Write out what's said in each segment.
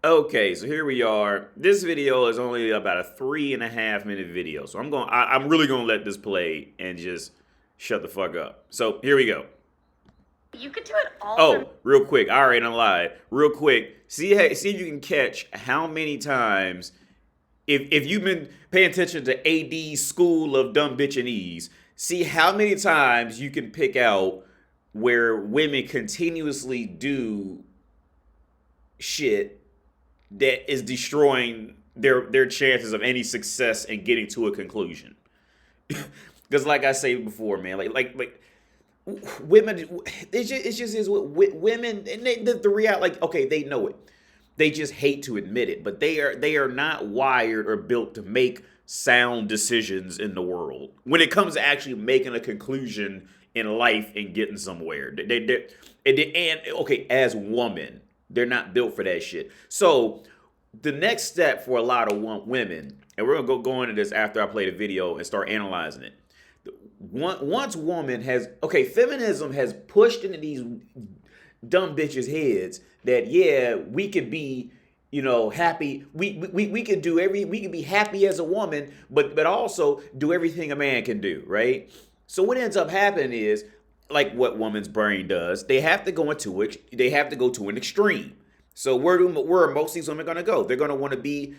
Okay, so here we are. This video is only about a 3.5 minute video. So I'm really gonna let this play and just shut the fuck up. So here we go. You could do it all. Oh, real quick. All right, I'm live. Real quick. See if you can catch how many times, if you've been paying attention to AD's School of Dumb Bitchinese, see how many times you can pick out where women continuously do shit that is destroying their chances of any success and getting to a conclusion. Because, like I say before, man, like women, it just is what women, and the reality, like, okay, they know it, they just hate to admit it, but they are not wired or built to make sound decisions in the world when it comes to actually making a conclusion in life and getting somewhere. And okay, as women, they're not built for that shit. So the next step for a lot of women, and we're gonna go into this after I play the video and start analyzing it. Once woman has, okay, feminism has pushed into these dumb bitches' heads that, yeah, we could be, happy. We could we could be happy as a woman, but also do everything a man can do, right? So what ends up happening is, like what woman's brain does, they have to go to an extreme. So where are most of these women going to go? They're going to want to be,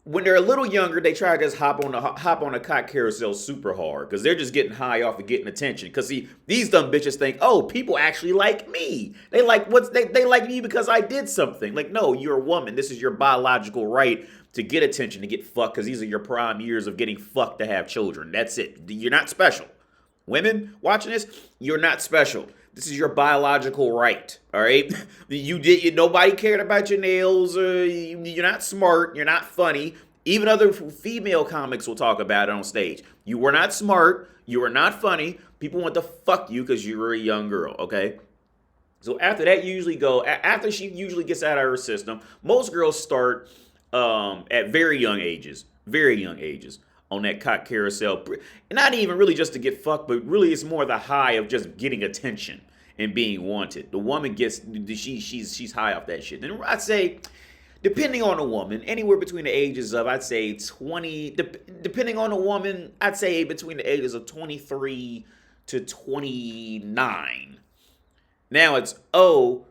when they're a little younger, they try to just hop on a cock carousel super hard because they're just getting high off of getting attention. Because see, these dumb bitches think, oh, people actually like me. They like they like me because I did something. Like, no, you're a woman. This is your biological right to get attention, to get fucked, because these are your prime years of getting fucked to have children. That's it. You're not special. Women watching this, you're not special. This is your biological right, all right? Nobody cared about your nails. You're not smart. You're not funny. Even other female comics will talk about it on stage. You were not smart. You were not funny. People want to fuck you because you were a young girl, okay? So after that, after she usually gets out of her system, most girls start at very young ages. On that cock carousel. Not even really just to get fucked, but really it's more the high of just getting attention and being wanted. The woman gets, she's high off that shit. And I'd say, depending on the woman, anywhere between the ages of, I'd say 20, depending on the woman, I'd say between the ages of 23 to 29. Now it's, oh,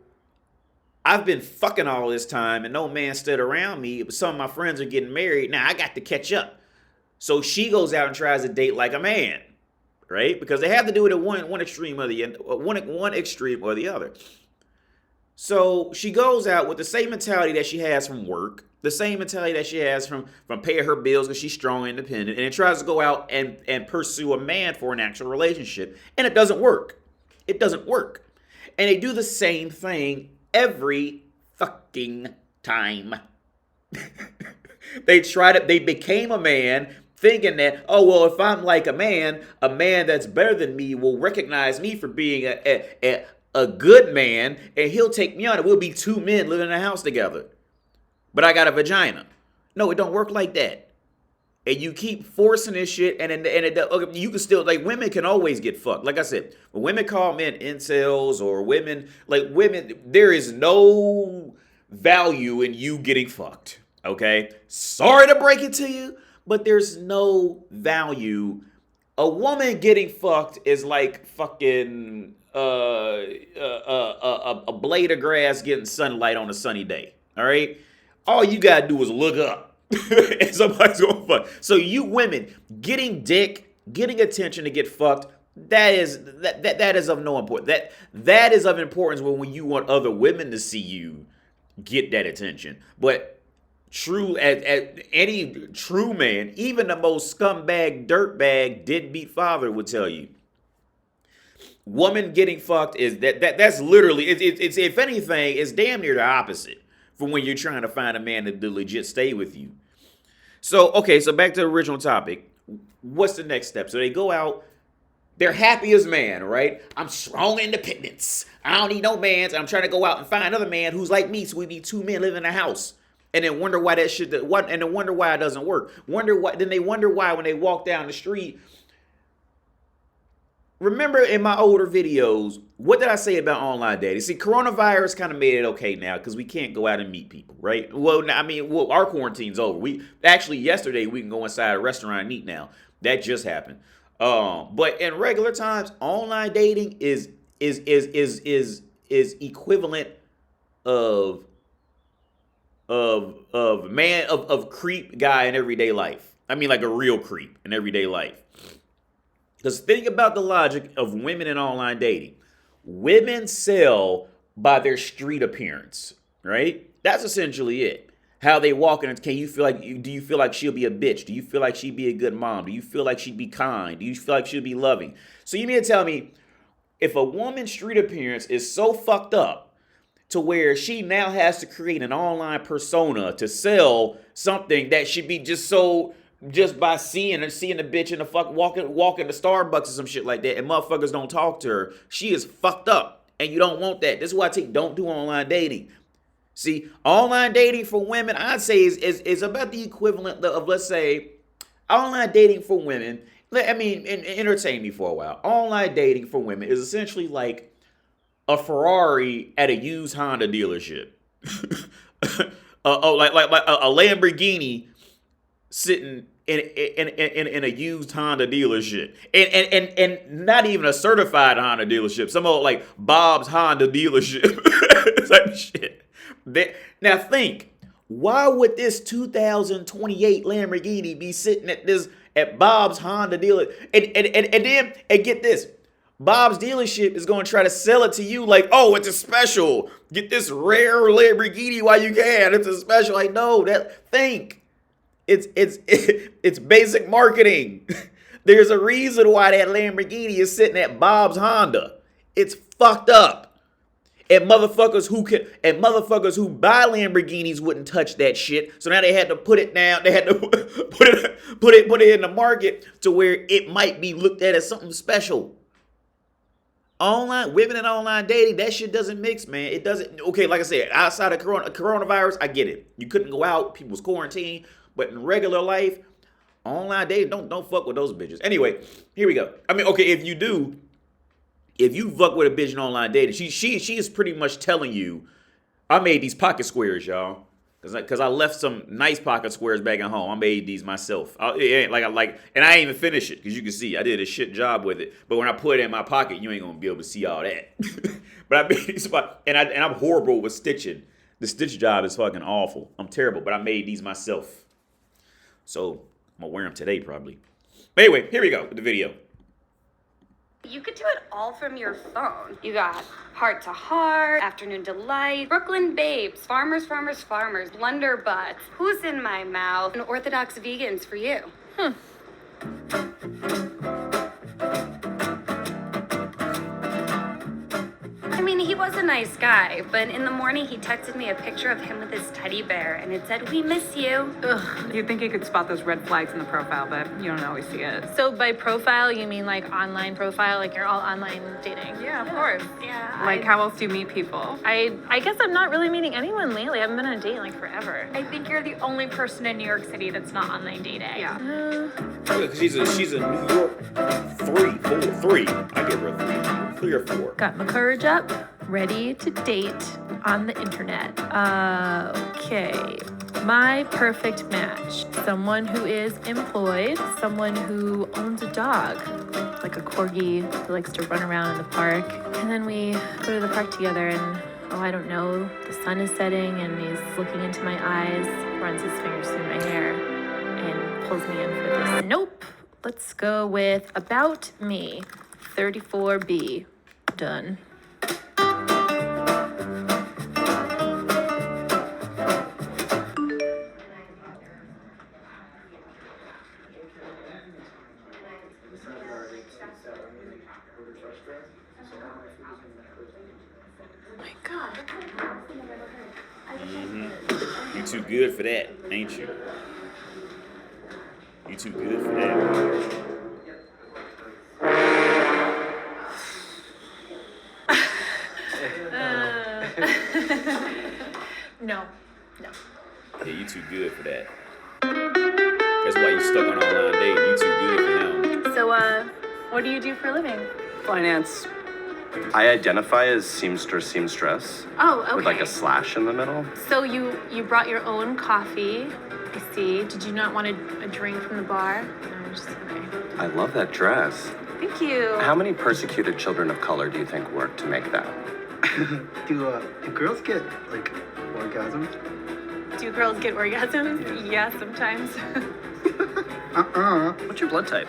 I've been fucking all this time and no man stood around me, but some of my friends are getting married. Now I got to catch up. So she goes out and tries to date like a man, right? Because they have to do it at one extreme or the other. So she goes out with the same mentality that she has from work, the same mentality that she has from paying her bills because she's strong and independent, and it tries to go out and pursue a man for an actual relationship, and it doesn't work. It doesn't work. And they do the same thing every fucking time. They became a man, thinking that, oh, well, if I'm like a man that's better than me will recognize me for being a good man, and he'll take me on. We'll be two men living in a house together. But I got a vagina. No, it don't work like that. And you keep forcing this shit, and you can still, like, women can always get fucked. Like I said, when women call men incels or women, there is no value in you getting fucked. Okay? Sorry to break it to you, but there's no value. A woman getting fucked is like fucking a blade of grass getting sunlight on a sunny day. All right? All you gotta do is look up and somebody's gonna fuck. So you women getting dick, getting attention to get fucked, that is of no importance. That is of importance when you want other women to see you get that attention. But any true man, even the most scumbag, dirtbag, deadbeat father would tell you, woman getting fucked is that's literally, it's if anything, it's damn near the opposite from when you're trying to find a man to legit stay with you. So, okay, so back to the original topic. What's the next step? So they go out, they're happy as man, right? I'm strong independence. I don't need no man. I'm trying to go out and find another man who's like me, so we be two men living in a house. And then wonder why wonder why it doesn't work. Then they wonder why when they walk down the street, remember in my older videos, what did I say about online dating? See, coronavirus kind of made it okay now because we can't go out and meet people, right? Well, I mean, our quarantine's over. We actually yesterday we can go inside a restaurant and eat now. That just happened. But in regular times, online dating is equivalent of of creep guy in everyday life. I mean, like a real creep in everyday life. Because think about the logic of women in online dating. Women sell by their street appearance, right? That's essentially it. How they walk in. Do you feel like she'll be a bitch? Do you feel like she'd be a good mom? Do you feel like she'd be kind? Do you feel like she'll be loving? So you mean to tell me if a woman's street appearance is so fucked up to where she now has to create an online persona to sell something that should be just by seeing the bitch in the fuck walking to Starbucks or some shit like that, and motherfuckers don't talk to her, she is fucked up, and you don't want that. This is why don't do online dating. See, online dating for women, I'd say is about the equivalent of, let's say, online dating for women. I mean, entertain me for a while. Online dating for women is essentially like a Ferrari at a used Honda dealership. Like a Lamborghini sitting in a used Honda dealership, and not even a certified Honda dealership. Some old like Bob's Honda dealership type shit. Now think, why would this 2028 Lamborghini be sitting at Bob's Honda dealer? And get this. Bob's dealership is going to try to sell it to you like, oh, it's a special. Get this rare Lamborghini while you can. It's a special. Like, no, think. It's basic marketing. There's a reason why that Lamborghini is sitting at Bob's Honda. It's fucked up. And motherfuckers who buy Lamborghinis wouldn't touch that shit. So now they had to put it down. They had to put it in the market to where it might be looked at as something special. Online women and online dating, that shit doesn't mix, man. It doesn't. Okay, like I said, outside of coronavirus, I get it. You couldn't go out, people was quarantined, but in regular life, online dating, don't fuck with those bitches. Anyway, here we go. I mean, okay, if you fuck with a bitch in online dating, she is pretty much telling you, I made these pocket squares, y'all. Cause I left some nice pocket squares back at home. I made these myself. And I ain't even finished it, cause you can see I did a shit job with it. But when I put it in my pocket, you ain't gonna be able to see all that. But I made these, and I'm horrible with stitching. The stitch job is fucking awful. I'm terrible, but I made these myself. So I'm gonna wear them today probably. But anyway, here we go with the video. You could do it all from your phone. You got Heart to Heart, Afternoon Delight, Brooklyn Babes, Farmers, Blunderbutts, Who's in My Mouth, and Orthodox Vegans for you. I mean, he was a nice guy, but in the morning he texted me a picture of him with his teddy bear, and it said, "We miss you." Ugh, you'd think you could spot those red flags in the profile, but you don't always see it. So by profile, you mean like online profile, like you're all online dating? Yeah, of course. Yeah. Like, how else do you meet people? I guess I'm not really meeting anyone lately. I haven't been on a date in like forever. I think you're the only person in New York City that's not online dating. Yeah. Because she's a New York 3. I give her a 3 or 4. Got my courage up, ready to date on the internet. Okay. My perfect match. Someone who is employed, someone who owns a dog, like a corgi who likes to run around in the park. And then we go to the park together and, I don't know, the sun is setting and he's looking into my eyes, runs his fingers through my hair, and pulls me in for this. Nope. Let's go with About Me, 34B. Done. My God. You too good for that, ain't you? You too good for that. No. Yeah, you too good for that. That's why you stuck on online dating. You too good for him. So, what do you do for a living? Finance. I identify as seamstress. Oh, okay. With like a slash in the middle. So you brought your own coffee. I see. Did you not want a drink from the bar? No, just okay. I love that dress. Thank you. How many persecuted children of color do you think work to make that? Do girls get, like, orgasms? Do girls get orgasms? Yeah, sometimes. What's your blood type?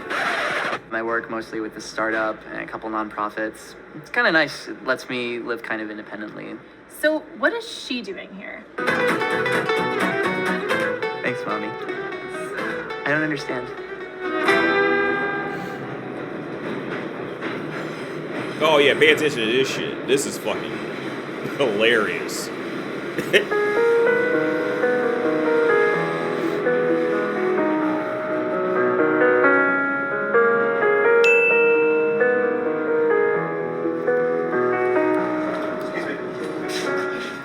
I work mostly with a startup and a couple nonprofits. It's kind of nice. It lets me live kind of independently. So what is she doing here? Thanks, Mommy. I don't understand. Oh yeah, pay attention to this shit. This is fucking hilarious.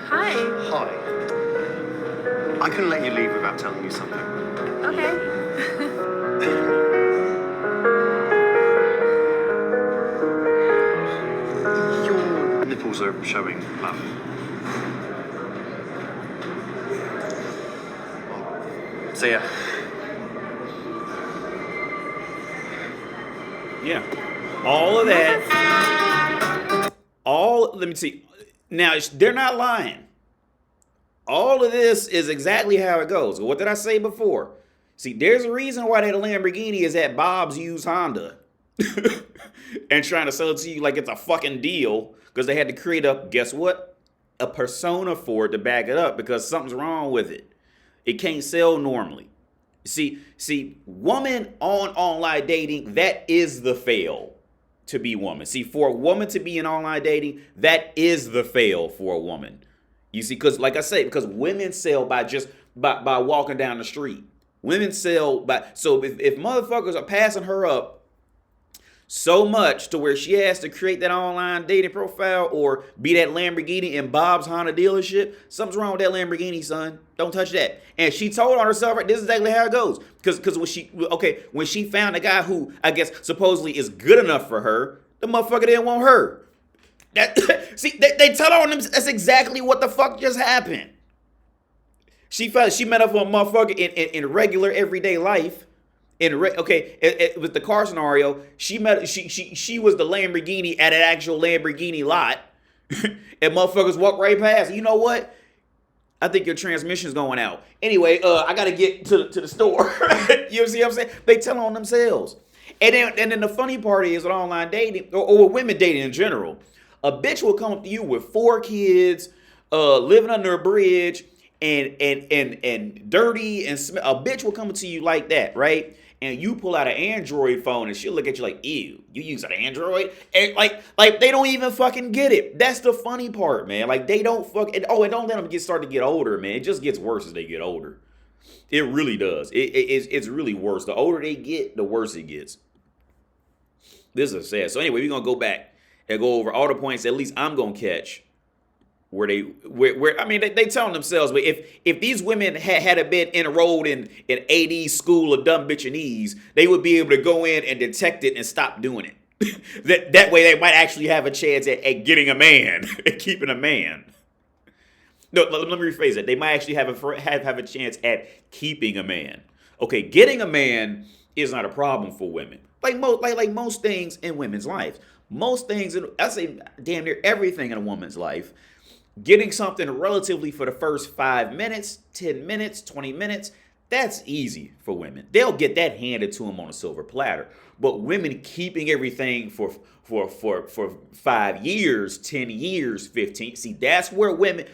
Hi. Hi. I couldn't let you leave without telling you something. Okay. Your nipples are showing. See ya. Yeah. All of that. Let me see. Now, they're not lying. All of this is exactly how it goes. What did I say before? See, there's a reason why that Lamborghini is at Bob's used Honda. And trying to sell it to you like it's a fucking deal. Because they had to create guess what? A persona for it to back it up because something's wrong with it. It can't sell normally. See, woman on online dating, that is the fail to be woman. See, for a woman to be in online dating, that is the fail for a woman. You see, because like I say, because women sell by walking down the street. Women sell by, so if motherfuckers are passing her up so much to where she has to create that online dating profile or be that Lamborghini in Bob's Honda dealership, something's wrong with that Lamborghini, son. Don't touch that. And she told on herself, right, this is exactly how it goes. Because when she found a guy who, I guess, supposedly is good enough for her, the motherfucker didn't want her. See, they tell on them, that's exactly what the fuck just happened. She met up with a motherfucker in regular everyday life. With the car scenario, she was the Lamborghini at an actual Lamborghini lot, and motherfuckers walk right past. You know what? I think your transmission's going out. Anyway, I gotta get to the store. You see what I'm saying? They tell on themselves. And then the funny part is with online dating or with women dating in general, a bitch will come up to you with 4 kids, living under a bridge, and dirty and a bitch will come to you like that, right? And you pull out an Android phone and she'll look at you like, ew, you use an Android? And like they don't even fucking get it. That's the funny part, man. Like they don't and don't let them start to get older, man. It just gets worse as they get older. It really does. It's really worse. The older they get, the worse it gets. This is sad. So anyway, we're gonna go back and go over all the points at least I'm gonna catch where they telling themselves, but if these women had been enrolled in AD school of dumb bitchinese, they would be able to go in and detect it and stop doing it. that way they might actually have a chance at getting a man, at keeping a man. No, let me rephrase it. They might actually have a chance at keeping a man. Okay, getting a man is not a problem for women. Like most things in women's life. Most things, I say damn near everything in a woman's life, getting something relatively for the first 5 minutes, 10 minutes, 20 minutes, that's easy for women. They'll get that handed to them on a silver platter. But women keeping everything for 5 years, 10 years, 15. See, that's where women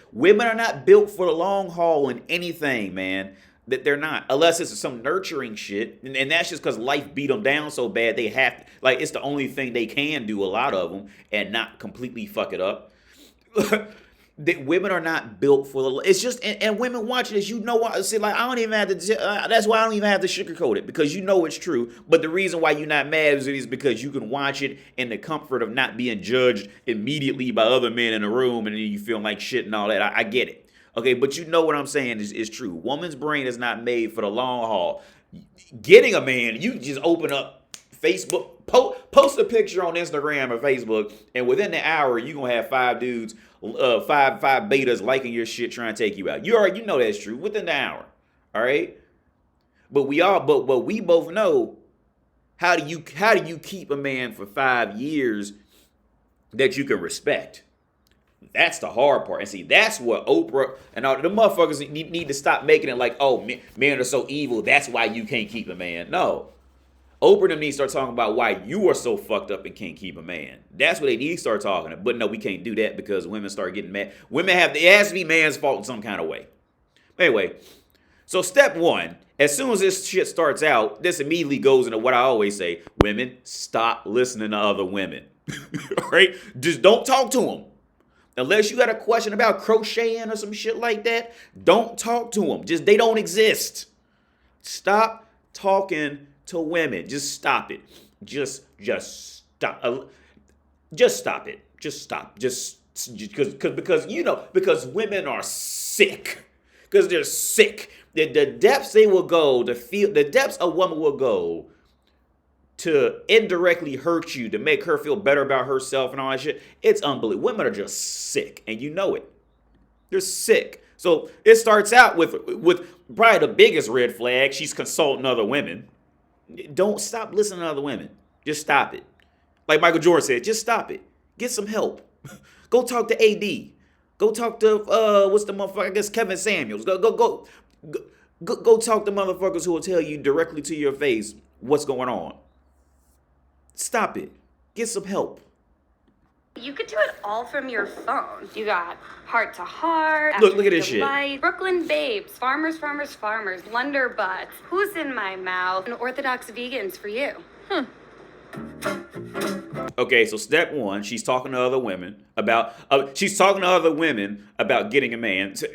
are not built for the long haul in anything, man. That they're not, unless it's some nurturing shit, and that's just because life beat them down so bad they have to, like, it's the only thing they can do, a lot of them, and not completely fuck it up. That women are not built for the, it's just, and women watching this, you know what, see, like, I don't even have to, that's why I don't even have to sugarcoat it, because you know it's true, but the reason why you're not mad is because you can watch it in the comfort of not being judged immediately by other men in the room, and then you feel like shit and all that. I get it. Okay, but you know what I'm saying is true. Woman's brain is not made for the long haul. Getting a man, you just open up Facebook, post a picture on Instagram or Facebook, and within the hour, you're going to have 5 dudes, five betas liking your shit trying to take you out. You know that's true within the hour. All right? But we both know, how do you keep a man for 5 years that you can respect? That's the hard part. And see, that's what Oprah and all the motherfuckers need to stop making it like, oh, men are so evil, that's why you can't keep a man. No. Oprah and them need to start talking about why you are so fucked up and can't keep a man. That's what they need to start talking about. But no, we can't do that because women start getting mad. It has to be man's fault in some kind of way. Anyway, so step 1, as soon as this shit starts out, this immediately goes into what I always say: women, stop listening to other women. All right? Just don't talk to them. Unless you got a question about crocheting or some shit like that, don't talk to them. They don't exist. Stop talking to women. Just stop it. Just stop. Just stop it. Just stop. Because women are sick. Because they're sick. The depths they will go to feel, the depths a woman will go to indirectly hurt you, to make her feel better about herself and all that shit. It's unbelievable. Women are just sick, and you know it. They're sick. So it starts out with probably the biggest red flag. She's consulting other women. Don't stop listening to other women. Just stop it. Like Michael Jordan said, just stop it. Get some help. Go talk to AD. Go talk to what's the motherfucker? I guess Kevin Samuels. Go talk to motherfuckers who will tell you directly to your face what's going on. Stop it. Get some help. You could do it all from your phone. You got heart to heart. Look at this shit. Brooklyn babes, farmers, blunder butts. Who's in my mouth? And orthodox vegans for you. Okay, so step 1, she's talking to other women about getting a man. So,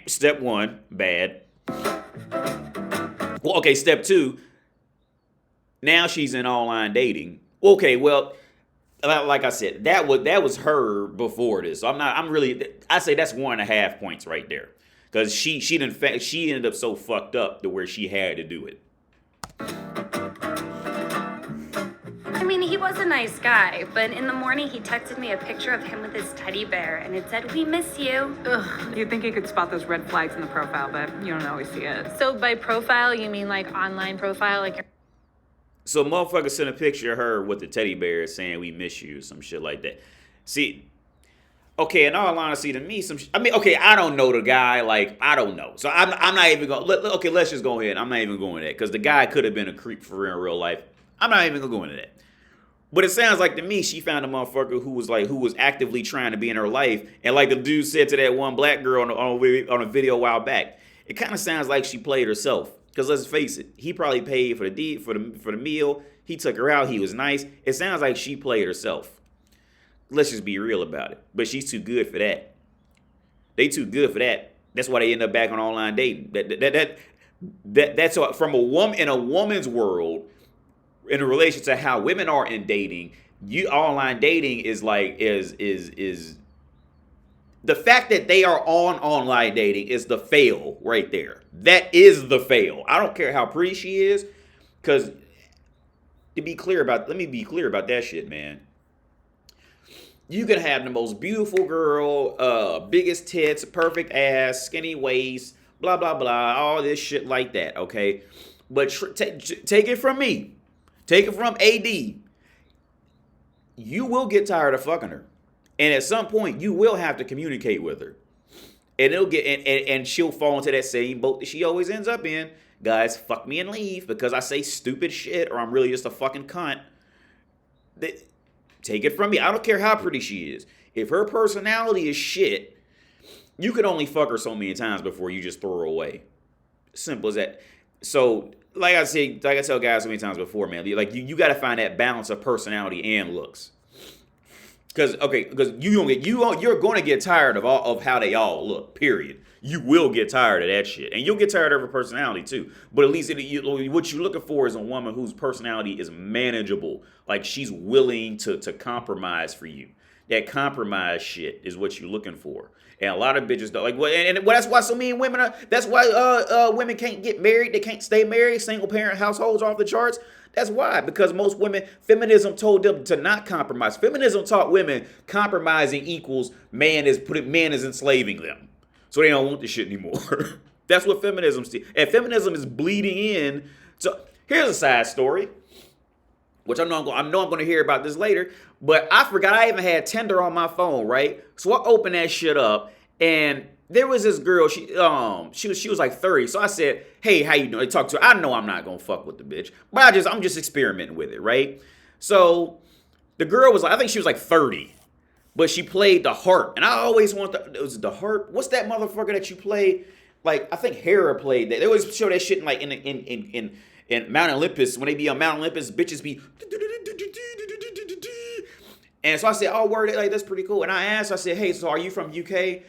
step 1, bad. Well, okay, step 2. Now she's in online dating. Okay, well, like I said, that was her before this. So I say that's 1.5 points right there, because she ended up so fucked up to where she had to do it. I mean, he was a nice guy, but in the morning he texted me a picture of him with his teddy bear, and it said, "We miss you." Ugh, you'd think you could spot those red flags in the profile, but you don't always see it. So by profile, you mean like online profile, like So motherfucker sent a picture of her with the teddy bear saying "we miss you," some shit like that. See, okay, in all honesty, to me, I don't know the guy, like, I don't know. So I'm not even going, okay, let's just go ahead. I'm not even going to that, because the guy could have been a creep for real life. I'm not even going to go into that. But it sounds like to me, she found a motherfucker who was actively trying to be in her life. And like the dude said to that one black girl on a video a while back, it kind of sounds like she played herself. Because let's face it, he probably paid for the meal. He took her out. He was nice. It sounds like she played herself. Let's just be real about it. But she's too good for that. They too good for that. That's why they end up back on online dating. That's from a woman in a woman's world. In relation to how women are in dating, online dating is the fact that they are on online dating is the fail right there. That is the fail. I don't care how pretty she is, because let me be clear about that shit, man. You can have the most beautiful girl, biggest tits, perfect ass, skinny waist, blah blah blah, all this shit like that, okay? But take it from me. Take it from AD. You will get tired of fucking her. And at some point, you will have to communicate with her. And and she'll fall into that same boat that she always ends up in. Guys, fuck me and leave because I say stupid shit or I'm really just a fucking cunt. Take it from me. I don't care how pretty she is. If her personality is shit, you can only fuck her so many times before you just throw her away. Simple as that. So, like I tell guys so many times before, man, like you got to find that balance of personality and looks. Because you're going to get tired of how they all look. Period. You will get tired of that shit, and you'll get tired of her personality too. But at least what you're looking for is a woman whose personality is manageable. Like she's willing to compromise for you. That compromise shit is what you're looking for. And a lot of bitches don't like. And that's why so many women are. That's why women can't get married. They can't stay married. Single parent households are off the charts. That's why, because most women, feminism told them to not compromise. Feminism taught women compromising equals man is enslaving them. So they don't want this shit anymore. That's what feminism is. And feminism is bleeding in. So here's a side story, which I know I'm going to hear about this later, but I forgot I even had Tinder on my phone, right? So I opened that shit up, and there was this girl, she was like 30. So I said, hey, how you doing? I talked to her. I know I'm not gonna fuck with the bitch, but I'm just experimenting with it, right? So the girl was like, I think she was like 30, but she played the harp. And I always wanted was it the harp? What's that motherfucker that you play? Like, I think Hera played that. They always show that shit in like in Mount Olympus. When they be on Mount Olympus, bitches be. And so I said, oh, word, like, that's pretty cool. And I asked, I said, hey, so are you from UK?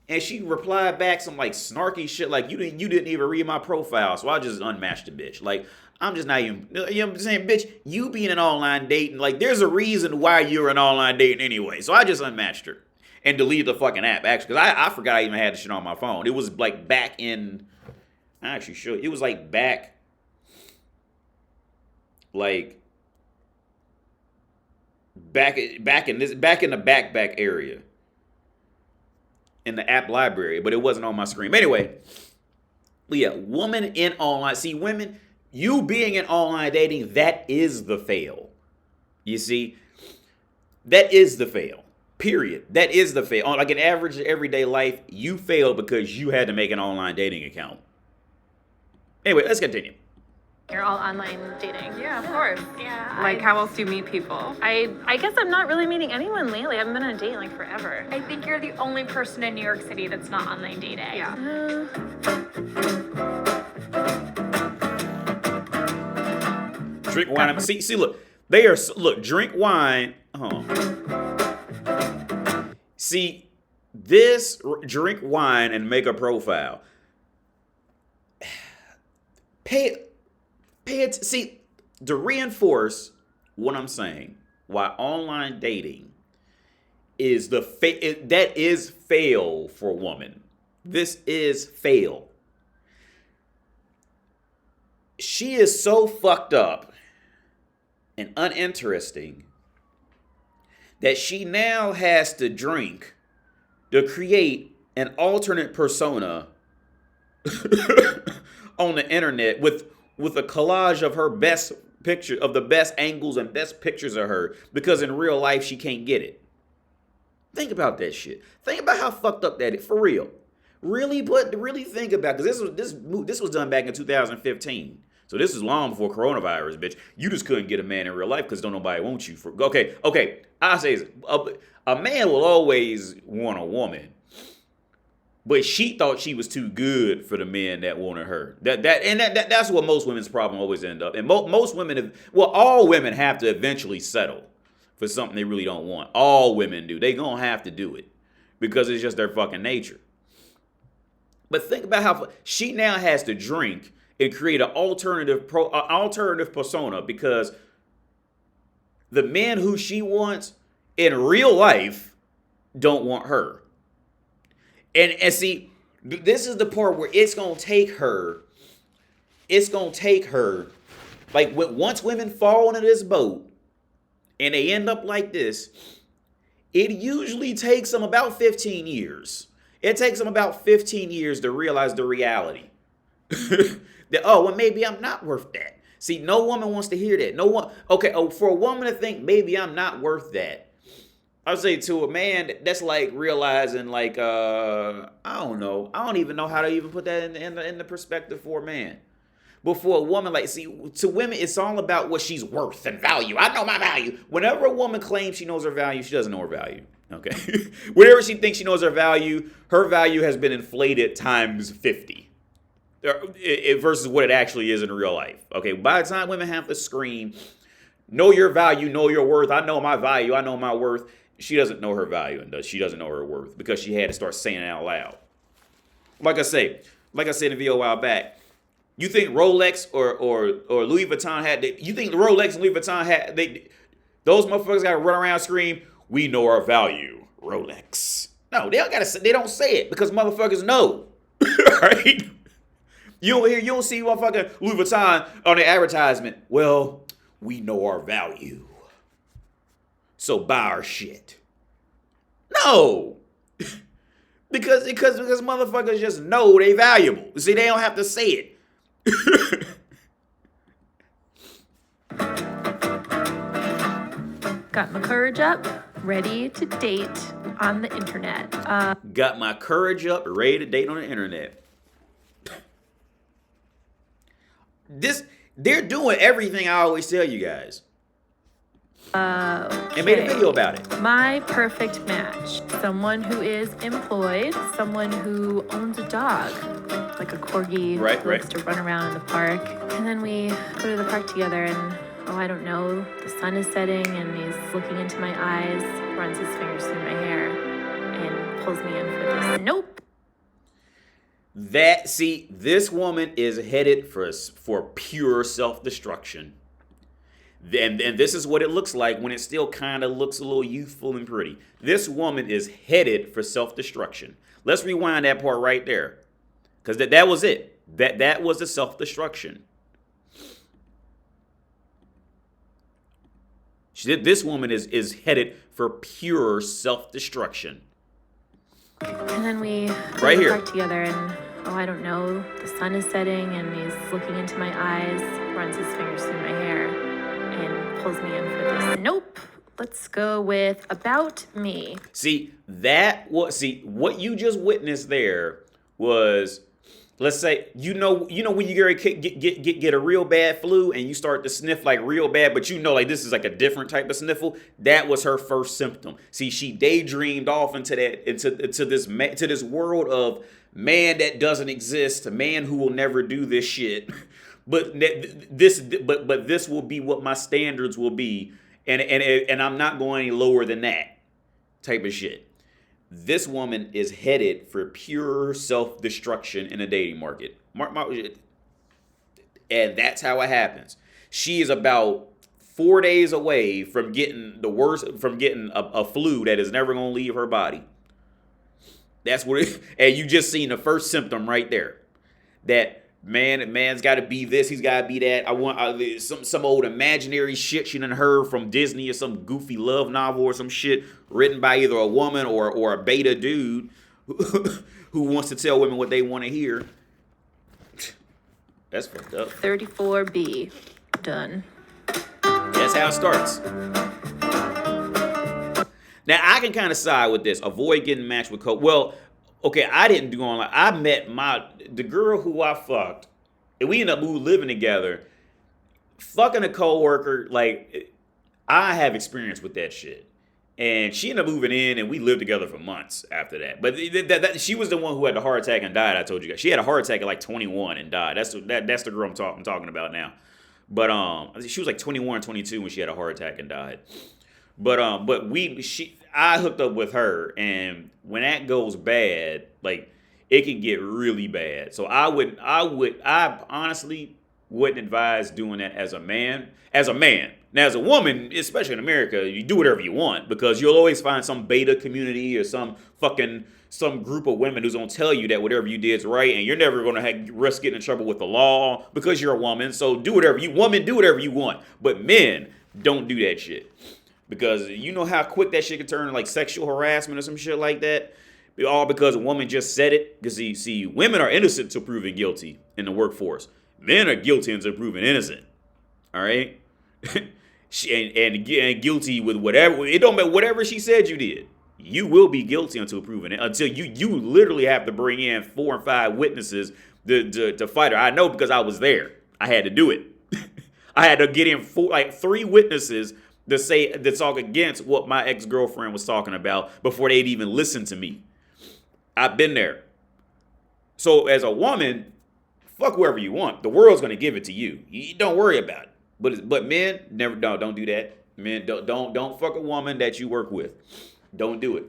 And she replied back some like snarky shit like, you didn't even read my profile. So I just unmatched the bitch. Like, I'm just not even, you know what I'm saying? Bitch, you being an online dating, like, there's a reason why you're an online dating anyway. So I just unmatched her and deleted the fucking app, actually. Because I forgot I even had the shit on my phone. It was like back in, I actually should. It was like back in the back area in the app library, but it wasn't on my screen. But anyway, yeah, woman in online. See, women, you being in online dating, that is the fail. You see, that is the fail. Period. That is the fail. On like an average everyday life, you failed because you had to make an online dating account. Anyway, let's continue. You're all online dating. Yeah, of course. Yeah. Like, how else do you meet people? I guess I'm not really meeting anyone lately. I haven't been on a date in like forever. I think you're the only person in New York City that's not online dating. Yeah. Drink wine. See, look, drink wine. See, this drink wine and make a profile. See, to reinforce what I'm saying, why online dating is that is fail for a woman. This is fail. She is so fucked up and uninteresting that she now has to drink to create an alternate persona on the internet with a collage of her best picture, of the best angles and best pictures of her, because in real life she can't get it. Think about that shit. Think about how fucked up that is, for real. Really think about it, because this was done back in 2015. So this is long before coronavirus, bitch. You just couldn't get a man in real life because don't nobody want you. Okay. I'll say this. A man will always want a woman. But she thought she was too good for the men that wanted her. That's what most women's problem always end up. And most women, all women have to eventually settle for something they really don't want. All women do. They gonna have to do it because it's just their fucking nature. But think about how she now has to drink and create an alternative persona, because the men who she wants in real life don't want her. And see, this is the part where it's gonna take her. Like, once women fall into this boat and they end up like this, it usually takes them about 15 years. It takes them about 15 years to realize the reality. That, maybe I'm not worth that. See, no woman wants to hear that. No one. Okay, for a woman to think maybe I'm not worth that, I would say to a man, that's like realizing, like, I don't know. I don't even know how to even put that in the perspective for a man. But for a woman, like, see, to women, it's all about what she's worth and value. I know my value. Whenever a woman claims she knows her value, she doesn't know her value. Okay? Whenever she thinks she knows her value has been inflated times 50. Versus what it actually is in real life. Okay? By the time women have to scream, know your value, know your worth. I know my value, I know my worth. She doesn't know her value, and she doesn't know her worth because she had to start saying it out loud. Like I said in the video a while back, you think Rolex or Louis Vuitton you think the Rolex and Louis Vuitton those motherfuckers got to run around and scream, we know our value, Rolex. No, they don't say it because motherfuckers know. Right? You don't see motherfucking Louis Vuitton on the advertisement. Well, we know our value, so buy our shit. No. because motherfuckers just know they valuable. See, they don't have to say it. Got my courage up, ready to date on the internet. Got my courage up, ready to date on the internet. They're doing everything I always tell you guys. And made a video about it. My perfect match. Someone who is employed, someone who owns a dog, like a corgi, Right. likes to run around in the park. And then we go to the park together and, I don't know, the sun is setting and he's looking into my eyes, runs his fingers through my hair, and pulls me in for this. Nope. This woman is headed for pure self-destruction. And this is what it looks like when it still kind of looks a little youthful and pretty. This woman is headed for self-destruction. Let's rewind that part right there. Because that was it. That was the self-destruction. This woman is headed for pure self-destruction. And then we go Right to the here. park together and, I don't know, the sun is setting and he's looking into my eyes, runs his fingers through my hair, and pulls me in for this. Nope. Let's go with about me. What you just witnessed there was, let's say, when you get a real bad flu and you start to sniff like real bad, but like this is like a different type of sniffle. That was her first symptom. See, she daydreamed off into this world of man that doesn't exist, a man who will never do this shit. But this will be what my standards will be, and I'm not going any lower than that type of shit. This woman is headed for pure self-destruction in the dating market. And that's how it happens. She is about 4 days away from getting a flu that is never going to leave her body. That's what and you just seen the first symptom right there. That man's got to be this, he's got to be that. I want some old imaginary shit she done heard from Disney or some goofy love novel or some shit written by either a woman or a beta dude who wants to tell women what they want to hear. That's fucked up. 34B. Done. That's how it starts. Now, I can kind of side with this. Avoid getting matched with Well, okay, I didn't do online. I met the girl who I fucked, and we ended up living together. Fucking a coworker, like, I have experience with that shit. And she ended up moving in, and we lived together for months after that. But she was the one who had the heart attack and died, I told you guys. She had a heart attack at like 21 and died. That's the girl I'm talking about now. But she was like 21, 22 when she had a heart attack and died. But I hooked up with her, and when that goes bad, like, it can get really bad. So I honestly wouldn't advise doing that as a man. Now, as a woman, especially in America, you do whatever you want because you'll always find some beta community or some group of women who's gonna tell you that whatever you did is right, and you're never gonna risk getting in trouble with the law because you're a woman. So do whatever you want. But men, don't do that shit. Because you know how quick that shit can turn like sexual harassment or some shit like that? All because a woman just said it. Because see, women are innocent until proven guilty in the workforce. Men are guilty until proven innocent. All right? and guilty with whatever. It don't matter whatever she said you did. You will be guilty until proven it. Until you literally have to bring in 4 or 5 witnesses to fight her. I know because I was there. I had to do it. I had to get in 3 witnesses to talk against what my ex-girlfriend was talking about before they'd even listen to me. I've been there. So as a woman, fuck whoever you want. The world's gonna give it to you. You don't worry about it. But men, don't do that. Men, don't fuck a woman that you work with. Don't do it.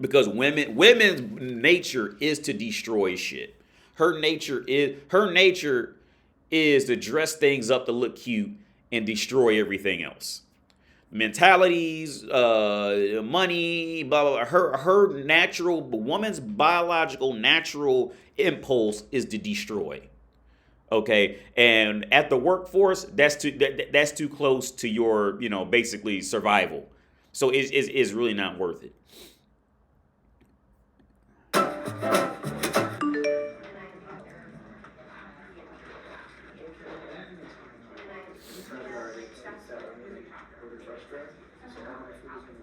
Because women's nature is to destroy shit. Her nature is to dress things up to look cute and destroy everything else. mentalities, money, blah, blah, blah. Her natural, woman's biological natural impulse is to destroy. Okay, and at the workforce, that's too close to your, basically survival. So it's really not worth it.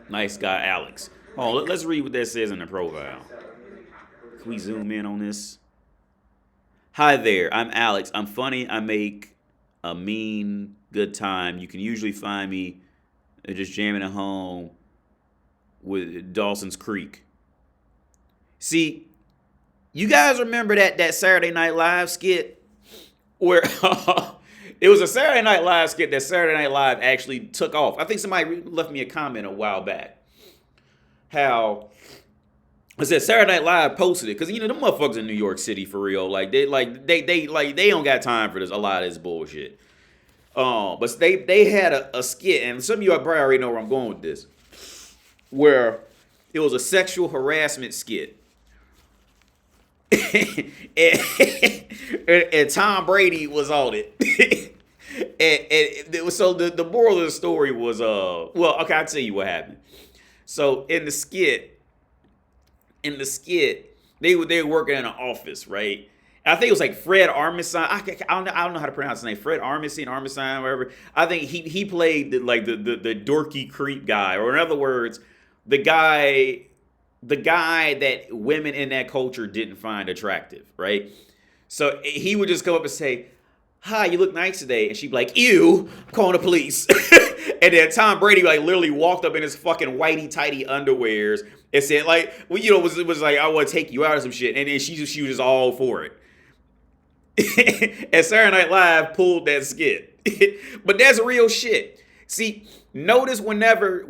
Nice guy, Alex. Oh, let's read what that says in the profile. Can we zoom in on this? Hi there, I'm Alex. I'm funny. I make a mean good time. You can usually find me just jamming at home with Dawson's Creek. See, you guys remember that Saturday Night Live skit where it was a Saturday Night Live skit that Saturday Night Live actually took off. I think somebody left me a comment a while back. How I said Saturday Night Live posted it because them motherfuckers in New York City for real. They don't got time for this, a lot of this bullshit. But they had a skit, and some of you probably already know where I'm going with this, where it was a sexual harassment skit. and Tom Brady was on it. So the moral of the story was, I'll tell you what happened. So in the skit, they were working in an office, right? I think it was like Fred Armisen. I don't know how to pronounce his name. Fred Armisen, whatever. I think he played the dorky creep guy, or in other words, the guy that women in that culture didn't find attractive, right? So he would just come up and say, "Hi, you look nice today," and she'd be like, "Ew, I'm calling the police." And then Tom Brady literally walked up in his fucking whitey tighty underwears and said was like, "I want to take you out or some shit," and then she was just all for it. And Saturday Night Live pulled that skit. But that's real shit. See, notice whenever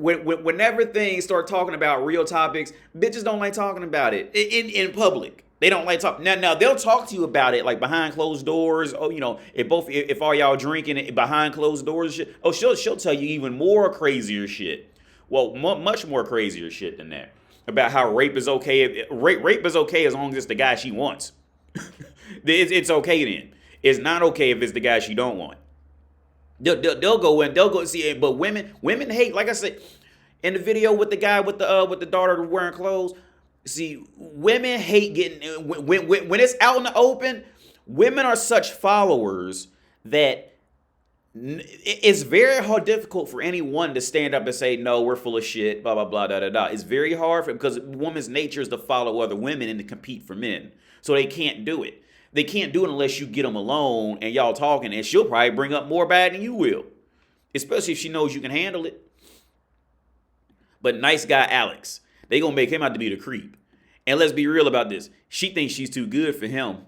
things start talking about real topics, bitches don't like talking about it in public. They don't like talk. Now they'll talk to you about it behind closed doors. Oh, if all y'all drinking it behind closed doors and shit. Oh, she'll tell you even more crazier shit. Well, much more crazier shit than that about how rape is okay. Rape is okay as long as it's the guy she wants. It's okay then. It's not okay if it's the guy she don't want. They'll go see it. But women hate. Like I said in the video with the guy with the daughter wearing clothes. See, women hate getting when it's out in the open. Women are such followers that it's very difficult for anyone to stand up and say, "No, we're full of shit." Blah blah blah da da da. It's very hard because woman's nature is to follow other women and to compete for men. So they can't do it. They can't do it unless you get them alone and y'all talking, and she'll probably bring up more bad than you will, especially if she knows you can handle it. But nice guy Alex, they gonna make him out to be the creep. And let's be real about this. She thinks she's too good for him.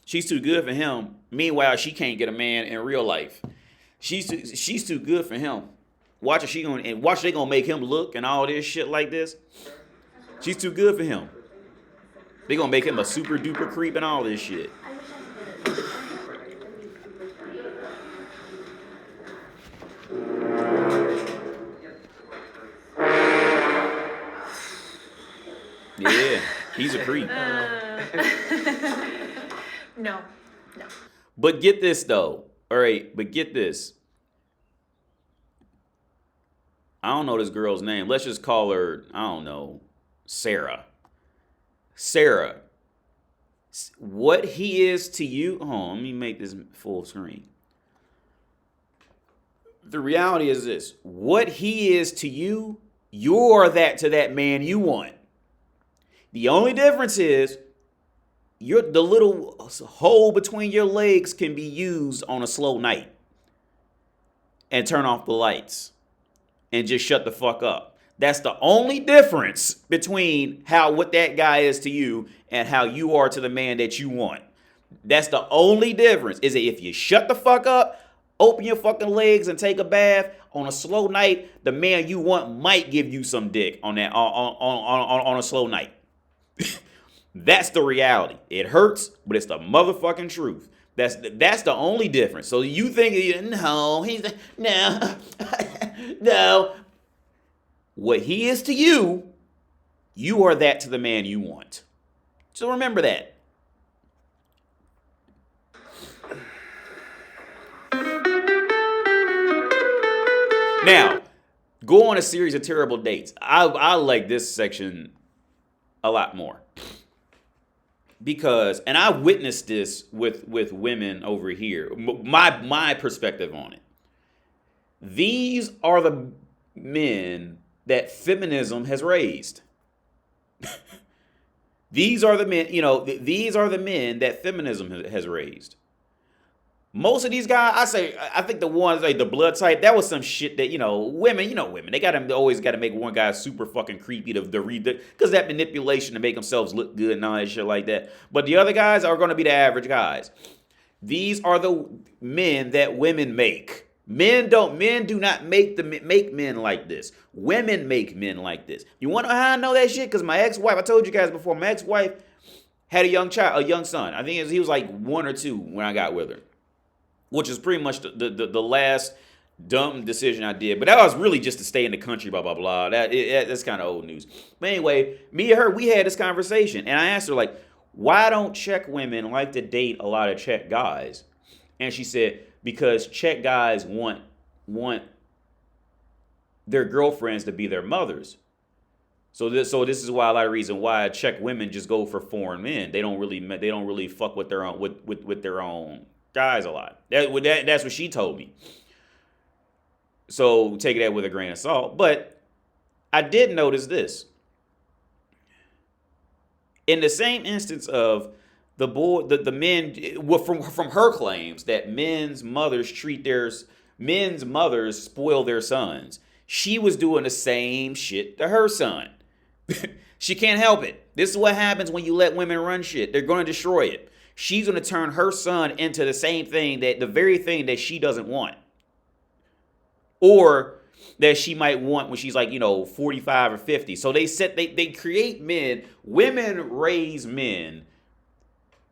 She's too good for him. Meanwhile, she can't get a man in real life. She's too good for him. Watch they gonna make him look and all this shit like this. She's too good for him. They gonna make him a super duper creep and all this shit. Yeah, he's a creep. No. But get this though. All right, but get this. I don't know this girl's name. Let's just call her, I don't know, Sarah. Sarah, what he is to you, let me make this full screen. The reality is this: what he is to you, you're that to that man you want. The only difference is the little hole between your legs can be used on a slow night and turn off the lights and just shut the fuck up. That's the only difference between what that guy is to you and how you are to the man that you want. That's the only difference. Is that if you shut the fuck up, open your fucking legs and take a bath on a slow night, the man you want might give you some dick on a slow night. That's the reality. It hurts, but it's the motherfucking truth. That's the only difference. So you think, no, No. What he is to you, you are that to the man you want. So remember that. Now, go on a series of terrible dates. I like this section a lot more. Because, and I witnessed this with women over here, my perspective on it. These are the men that feminism has raised. These are the men, these are the men that feminism has raised. Most of these guys, I think the ones like the blood type, that was some shit that, women, they always got to make one guy super fucking creepy to read because that manipulation to make themselves look good and all that shit like that. But the other guys are going to be the average guys. These are the men that women make. Men do not make men like this. Women make men like this. You want to know how I know that shit? Because my ex-wife, I told you guys before, my ex-wife had a young son. I think he was like 1 or 2 when I got with her. Which is pretty much the last dumb decision I did. But that was really just to stay in the country, blah, blah, blah. That's kind of old news. But anyway, me and her, we had this conversation. And I asked her, like, why don't Czech women like to date a lot of Czech guys? And she said, because Czech guys want their girlfriends to be their mothers. So this is why a lot of reason why Czech women just go for foreign men. They don't really fuck with their own with their own guys a lot. That's what she told me. So take that with a grain of salt. But I did notice this. In the same instance of the men, from her claims that men's mothers spoil their sons. She was doing the same shit to her son. She can't help it. This is what happens when you let women run shit. They're going to destroy it. She's going to turn her son into the very thing that she doesn't want. Or that she might want when she's like, 45 or 50. So they create men, women raise men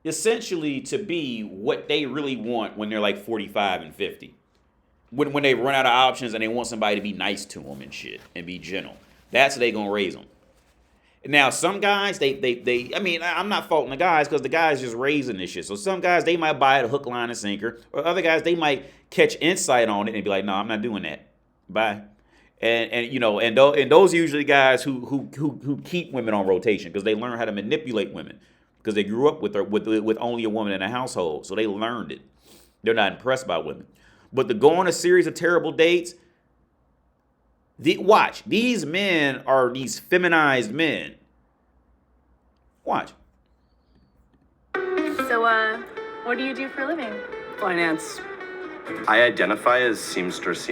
essentially to be what they really want when they're like 45 and 50. When they run out of options and they want somebody to be nice to them and shit and be gentle. That's how they going to raise them. Now, some guys, I'm not faulting the guys because the guys just raising this shit. So some guys, they might buy it a hook, line, and sinker. Or other guys, they might catch insight on it and be like, no, I'm not doing that. Bye. And those usually guys who keep women on rotation because they learn how to manipulate women because they grew up with only a woman in a household. So they learned it. They're not impressed by women. But to go on a series of terrible dates, watch. These men are these feminized men. Watch. So, what do you do for a living? Finance. I identify as seamstress.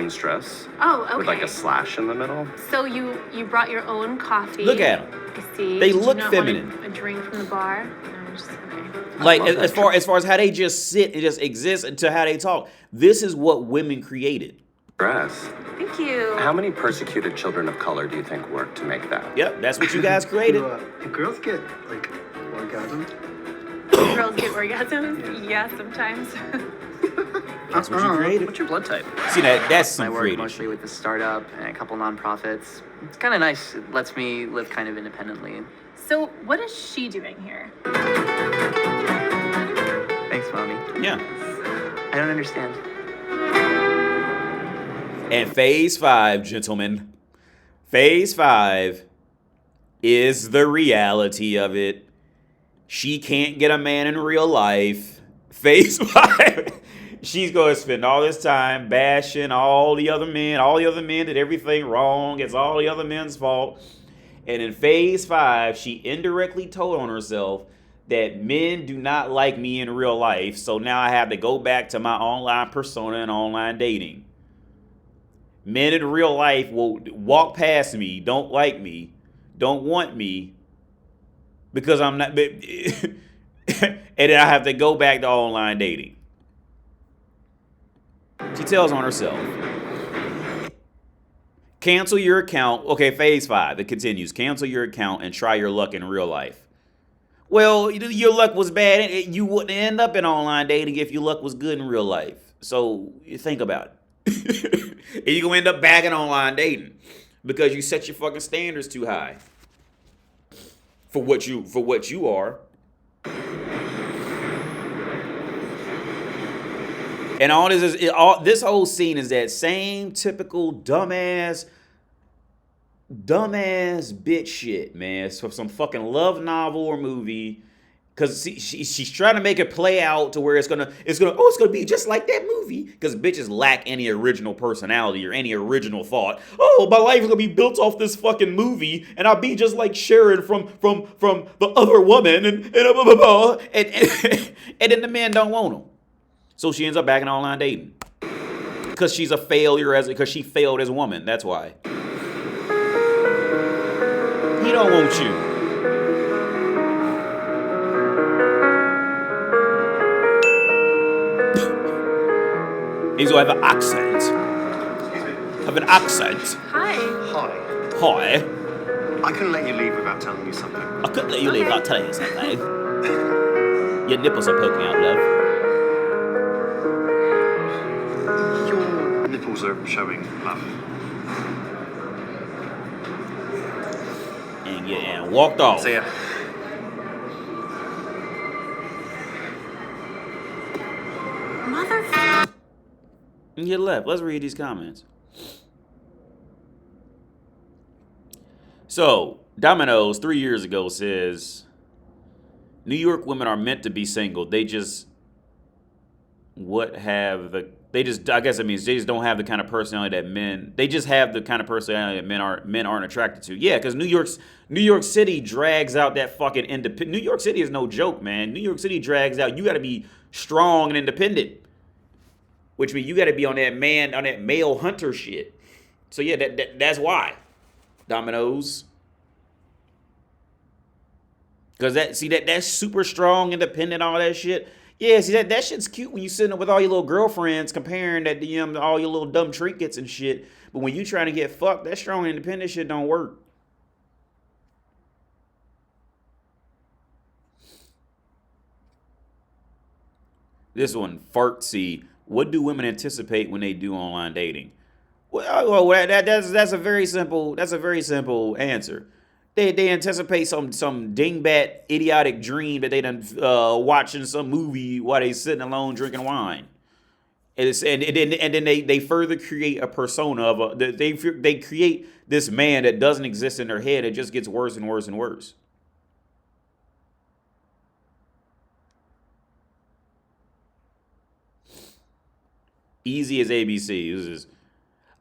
Oh, okay. With like a slash in the middle. So you brought your own coffee. Look at them. I see. They Did look you not feminine. Want a drink from the bar? No, just okay. Like as far as how they just sit and just exist and to how they talk. This is what women created. Dress. Thank you. How many persecuted children of color do you think work to make that? Yep, that's what you guys created. Do girls get, like, orgasms? Girls get orgasms? Yeah, sometimes. That's what you created. What's your blood type? See, that's I some work creative mostly shit. with the startup and a couple nonprofits. It's kind of nice. It lets me live kind of independently. So, what is she doing here? Thanks, Mommy. Yeah. I don't understand. And phase 5, gentlemen. Phase 5 is the reality of it. She can't get a man in real life. Phase 5. She's going to spend all this time bashing all the other men. All the other men did everything wrong. It's all the other men's fault. And in phase 5, she indirectly told on herself that men do not like me in real life. So now I have to go back to my online persona and online dating. Men in real life will walk past me, don't like me, don't want me, because I'm not, and then I have to go back to online dating. She tells on herself. Cancel your account. Okay, phase 5, it continues. Cancel your account and try your luck in real life. Well, your luck was bad. You wouldn't end up in online dating if your luck was good in real life. So think about it. And you're gonna end up bagging online dating because you set your fucking standards too high for what you are. And all this is this whole scene is that same typical dumbass bitch shit, man. It's from some fucking love novel or movie. Cause she's trying to make it play out to where it's gonna be just like that movie. Cause bitches lack any original personality or any original thought. Oh, my life is gonna be built off this fucking movie, and I'll be just like Sharon from the other woman, and blah, blah, blah, and then the man don't want them. So she ends up back in online dating. Cause she's a failure because she failed as a woman. That's why. He don't want you. He's gonna have an accent. Excuse me. Have an accent. Hi. Hi. Hi. I couldn't let you leave without telling you something. I couldn't let you leave without telling you something. Your nipples are poking out, love. Your nipples are showing, love. And walked off. See ya. Motherfucker. And you left. Let's read these comments. So, Domino's 3 years ago says, New York women are meant to be single. They just I guess it means they just don't have the kind of personality that they just have the kind of personality that men aren't attracted to. Yeah, because New York City drags out that fucking independent. New York City is no joke, man. New York City drags out, you got to be strong and independent. Which means you got to be on that male hunter shit. So yeah, that's why. Dominoes. Because that's super strong, independent, all that shit. Yeah, see that shit's cute when you sitting up with all your little girlfriends comparing that to all your little dumb trinkets and shit. But when you trying to get fucked, that strong and independent shit don't work. This one, fartsy. What do women anticipate when they do online dating? Well, that's a very simple answer. They anticipate some dingbat idiotic dream that they done watching some movie while they sitting alone drinking wine. And then they further create a persona of they create this man that doesn't exist in their head. It just gets worse and worse and worse. Easy as ABC. This is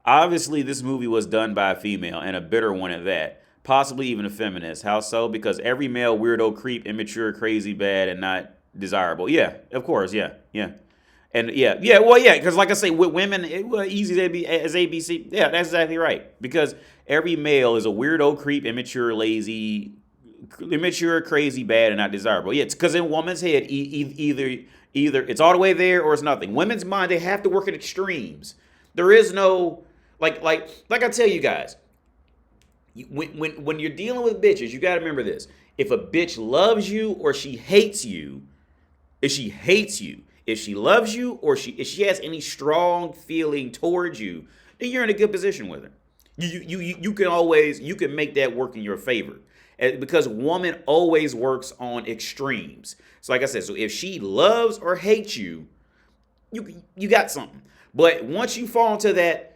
obviously this movie was done by a female and a bitter one at that. Possibly even a feminist. How so? Because every male weirdo, creep, immature, crazy, bad, and not desirable. Yeah, of course. Yeah. And because like I say, with women, easy as ABC. Yeah, that's exactly right. Because every male is a weirdo, creep, immature, lazy, crazy, bad, and not desirable. Yeah, it's because in woman's head, either it's all the way there or it's nothing. Women's mind, they have to work at extremes. There is no like I tell you guys. When you're dealing with bitches, you got to remember this. If a bitch loves you or she hates you, if she loves you or if she has any strong feeling towards you, then you're in a good position with her. You can make that work in your favor. Because woman always works on extremes. So like I said, so if she loves or hates you, you got something. But once you fall into that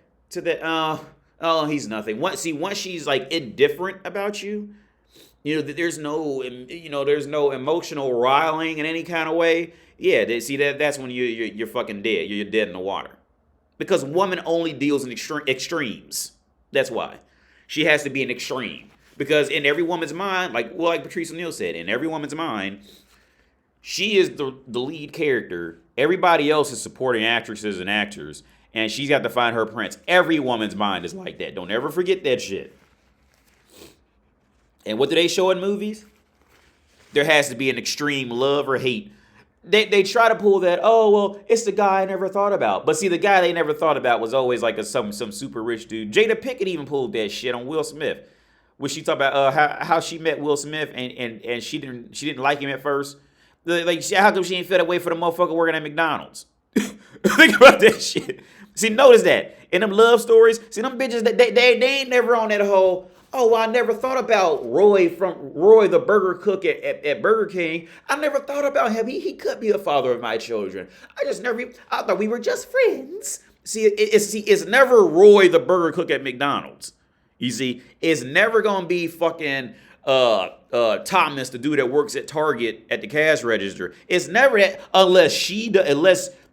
oh, he's nothing. Once she's like indifferent about you, there's no emotional riling in any kind of way. Yeah, that's when you're fucking dead. You're dead in the water. Because woman only deals in extremes. That's why. She has to be an extreme. Because in every woman's mind, like Patrice O'Neal said, in every woman's mind, she is the lead character. Everybody else is supporting actresses and actors. And she's got to find her prince. Every woman's mind is like that. Don't ever forget that shit. And what do they show in movies? There has to be an extreme love or hate. They try to pull that, oh, well, it's the guy I never thought about. But see, the guy they never thought about was always like some super rich dude. Jada Pinkett even pulled that shit on Will Smith. When she talked about how she met Will Smith and she didn't like him at first. How come she ain't fed away for the motherfucker working at McDonald's? Think about that shit. See, notice that in them love stories. See, them bitches that they ain't never on that whole. Oh, I never thought about Roy the burger cook at Burger King. I never thought about him. He could be the father of my children. I thought we were just friends. See, it's never Roy the burger cook at McDonald's. You see, it's never gonna be fucking Thomas, the dude that works at Target at the cash register. It's never that unless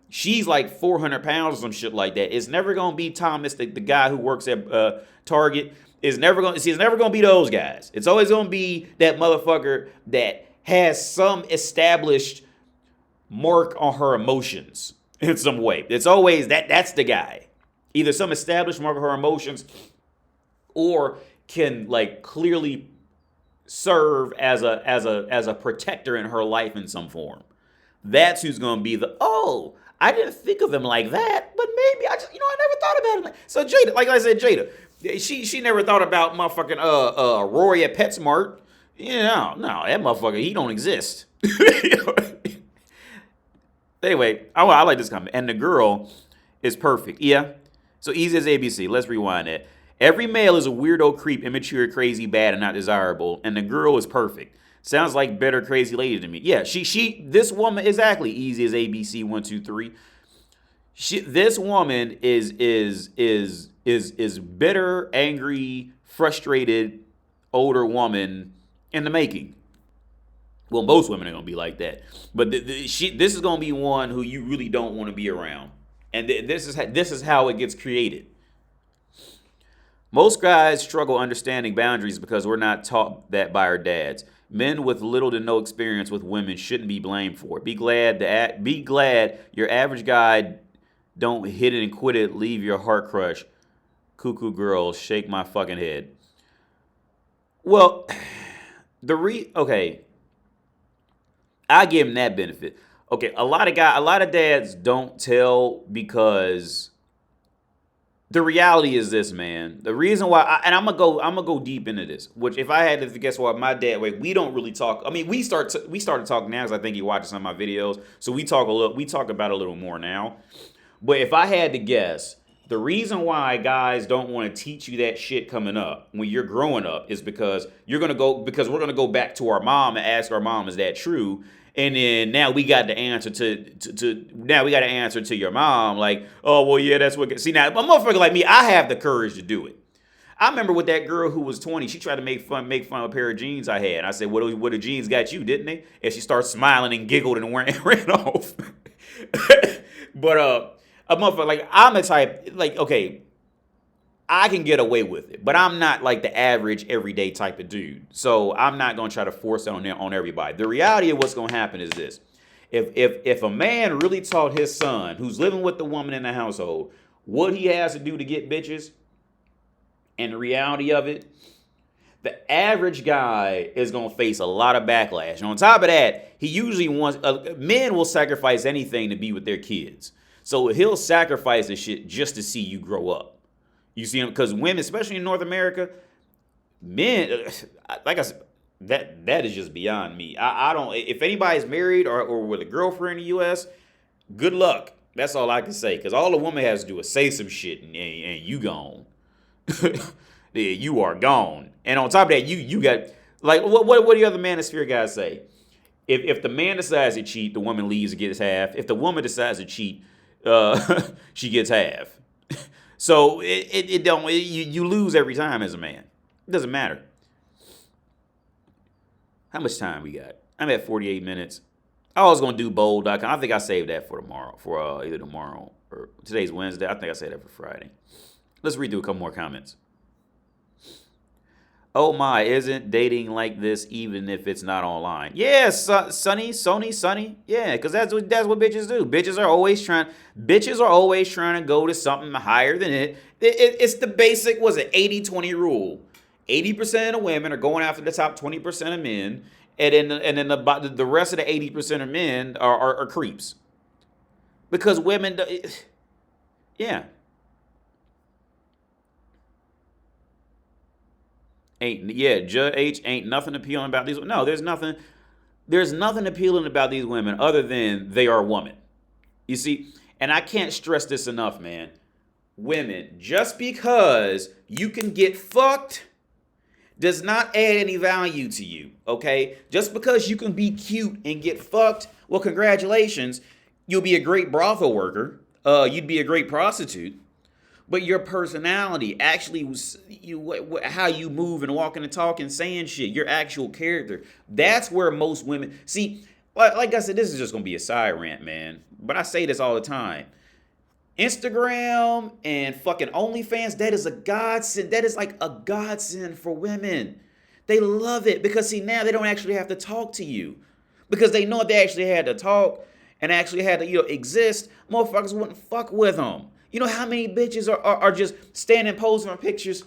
she's like 400 pounds or some shit like that. It's never gonna be Thomas, the guy who works at Target. It's never gonna be those guys. It's always gonna be that motherfucker that has some established mark on her emotions in some way. It's always that's the guy. Either some established mark on her emotions, or can like clearly serve as a protector in her life in some form. That's who's gonna be I didn't think of him like that, but maybe I never thought about him. So Jada, like I said, Jada, she never thought about motherfucking Rory at PetSmart. No, that motherfucker, he don't exist. Anyway, I like this comment. And the girl is perfect. Yeah. So easy as ABC. Let's rewind that. Every male is a weirdo, creep, immature, crazy, bad, and not desirable. And the girl is perfect. Sounds like better crazy lady to me. Yeah, this woman, exactly, easy as ABC 1, 2, 3. This woman is bitter, angry, frustrated, older woman in the making. Well, most women are gonna be like that, but this is gonna be one who you really don't want to be around, and this is how it gets created. Most guys struggle understanding boundaries because we're not taught that by our dads. Men with little to no experience with women shouldn't be blamed for it. Be glad your average guy don't hit it and quit it, leave your heart crushed. Cuckoo girls, shake my fucking head. Well, okay, I give him that benefit. Okay, a lot of dads don't tell because the reality is this, man. The reason why, I'm gonna go deep into this. Which, if I had to guess why my dad, we don't really talk. I mean, we started talking now because I think he watches some of my videos, so we talk about it a little more now. But if I had to guess, the reason why guys don't want to teach you that shit coming up when you're growing up is because we're gonna go back to our mom and ask our mom, is that true? And then now we got the answer to your mom, like, oh well, yeah, that's what. See, now a motherfucker like me, I have the courage to do it. I remember with that girl who was 20, she tried to make fun of a pair of jeans I had. I said, what the jeans got you, didn't they? And she started smiling and giggled and ran off. But a motherfucker like I'm the type, like, okay, I can get away with it, but I'm not like the average everyday type of dude. So I'm not gonna try to force it on everybody. The reality of what's gonna happen is this: if a man really taught his son, who's living with the woman in the household, what he has to do to get bitches, and the reality of it, the average guy is gonna face a lot of backlash. And on top of that, he usually wants men will sacrifice anything to be with their kids. So he'll sacrifice the shit just to see you grow up. You see him, because women, especially in North America, men, like I said, that is just beyond me. I don't. If anybody's married or with a girlfriend in the U.S., good luck. That's all I can say. Because all a woman has to do is say some shit, and you gone. Yeah, you are gone. And on top of that, you got, like, what do the other manosphere guys say? If the man decides to cheat, the woman leaves and gets half. If the woman decides to cheat, she gets half. So you lose every time as a man. It doesn't matter. How much time we got? I'm at 48 minutes. I was gonna do bold.com. I think I saved that for tomorrow, for either tomorrow or today's Wednesday. I think I saved that for Friday. Let's read through a couple more comments. Oh my, isn't dating like this even if it's not online? Yeah, Sonny. Yeah, because that's what bitches do. Bitches are always trying to go to something higher than it. It's the basic, 80-20 rule. 80% of the women are going after the top 20% of men, and then the rest of the 80% of men are creeps. Because women, yeah. Judge H, ain't nothing appealing about these. No, there's nothing appealing about these women other than they are a woman. You see, And I can't stress this enough, man. Women, just because you can get fucked does not add any value to you, okay? Just because you can be cute and get fucked, well, congratulations. You'll be a great brothel worker. You'd be a great prostitute. But your personality, actually, how you move and walking and talking, saying shit, your actual character, that's where most women... See, like I said, this is just going to be a side rant, man. But I say this all the time. Instagram and fucking OnlyFans, that is a godsend. That is like a godsend for women. They love it because, see, now they don't actually have to talk to you. Because they know if they actually had to talk and actually had to, exist, motherfuckers wouldn't fuck with them. You know how many bitches are just standing posing for pictures?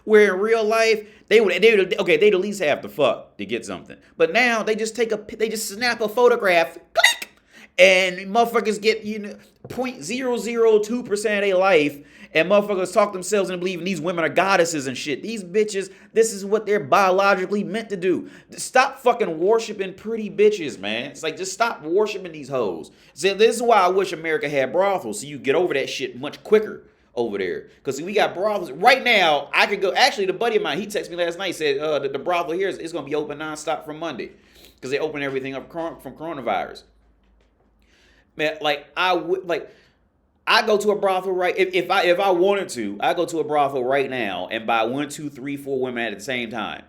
Where in real life, they'd at least have to fuck to get something. But now they just snap a photograph, click, and motherfuckers get 0.002% of their life, and motherfuckers talk themselves into believing these women are goddesses and shit. These bitches, this is what they're biologically meant to do. Stop fucking worshiping pretty bitches, man. It's like, just stop worshiping these hoes. So this is why I wish America had brothels, so you get over that shit much quicker over there. Because we got brothels. Right now, I could go. Actually, the buddy of mine, he texted me last night, said the brothel here is going to be open nonstop from Monday. Because they open everything up from coronavirus. Man, I go to a brothel if I wanted to, I go to a brothel right now and buy 1, 2, 3, 4 women at the same time.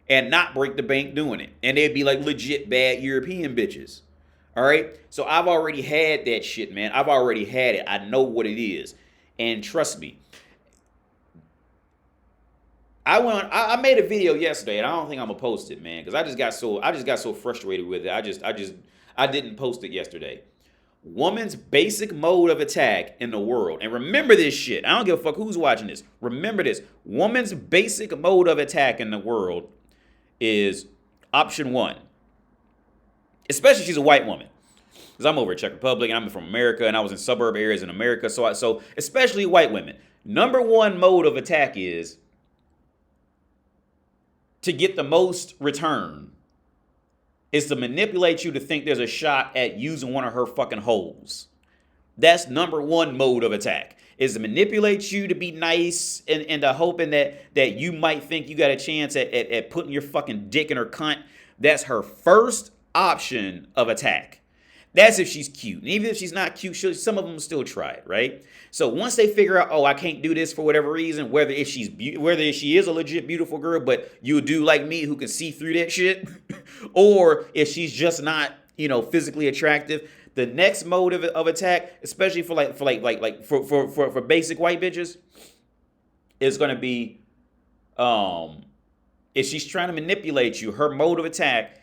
And not break the bank doing it. And they'd be like legit bad European bitches. All right? So I've already had that shit, man. I've already had it. I know what it is. And trust me, I made a video yesterday, and I don't think I'm gonna post it, man, because I just got so frustrated with it. I didn't post it yesterday. Woman's basic mode of attack in the world, and remember this shit. I don't give a fuck who's watching this. Remember this. Woman's basic mode of attack in the world is option 1. Especially if she's a white woman. Because I'm over in Czech Republic and I'm from America and I was in suburb areas in America. So especially white women. Number 1 mode of attack is to get the most return is to manipulate you to think there's a shot at using one of her fucking holes. That's number 1 mode of attack. Is to manipulate you to be nice and to hoping that you might think you got a chance at putting your fucking dick in her cunt. That's her first option of attack. That's if she's cute. And even if she's not cute, some of them will still try it, right? So once they figure out, I can't do this for whatever reason, whether she is a legit beautiful girl, but you do like me who can see through that shit, or if she's just not, physically attractive, the next mode of attack, especially for basic white bitches, is going to be, if she's trying to manipulate you, her mode of attack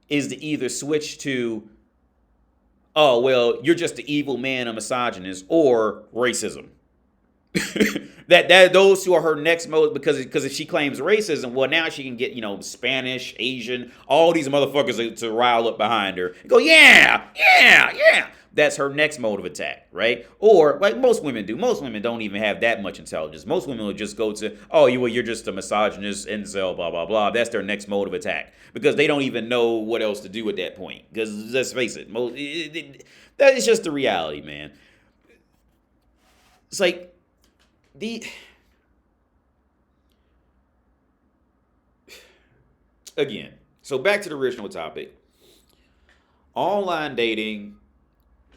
is to either switch to, oh, well, you're just the evil man, a misogynist, or racism. Those two are her next mode, because if she claims racism, well, now she can get, Spanish, Asian, all these motherfuckers to rile up behind her and go, yeah. That's her next mode of attack, right? Or like most women do. Most women don't even have that much intelligence. Most women will just go to, you're just a misogynist, incel, blah, blah, blah. That's their next mode of attack, because they don't even know what else to do at that point. Because let's face it, that is just the reality, man. It's like, again, so back to the original topic. Online dating.